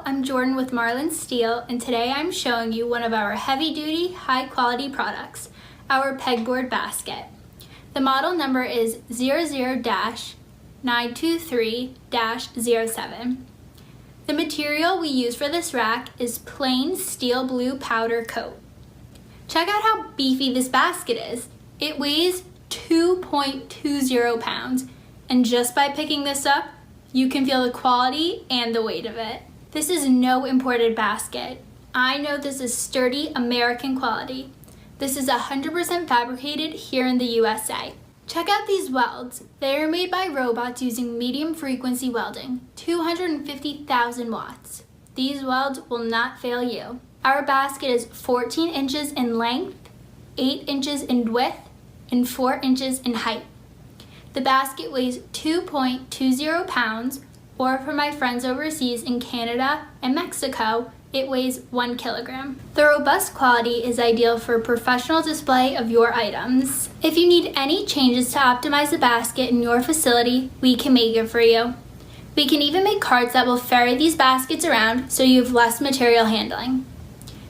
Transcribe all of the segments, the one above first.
I'm Jordan with Marlin Steel, and today I'm showing you one of our heavy-duty, high-quality products, our pegboard basket. The model number is 00-923-07. The material we use for this rack is plain steel blue powder coat. Check out how beefy this basket is. It weighs 2.20 pounds, and just by picking this up, you can feel the quality and the weight of it. This is no imported basket. I know this is sturdy American quality. This is 100% fabricated here in the USA. Check out these welds. They are made by robots using medium frequency welding, 250,000 watts. These welds will not fail you. Our basket is 14 inches in length, 8 inches in width, and 4 inches in height. The basket weighs 2.20 pounds, or for my friends overseas in Canada and Mexico, it weighs 1 kilogram. The robust quality is ideal for professional display of your items. If you need any changes to optimize the basket in your facility, we can make it for you. We can even make carts that will ferry these baskets around so you have less material handling.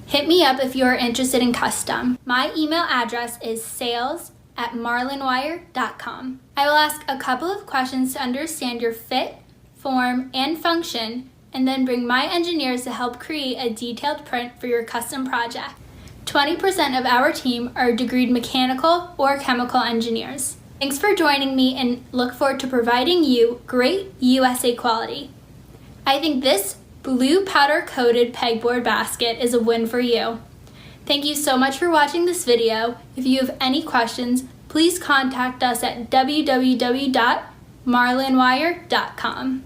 Hit me up if you are interested in custom. My email address is sales@marlinwire.com. I will ask a couple of questions to understand your fit, form, and function, and then bring my engineers to help create a detailed print for your custom project. 20% of our team are degreed mechanical or chemical engineers. Thanks for joining me, and look forward to providing you great USA quality. I think this blue powder coated pegboard basket is a win for you. Thank you so much for watching this video. If you have any questions, please contact us at www.marlinwire.com.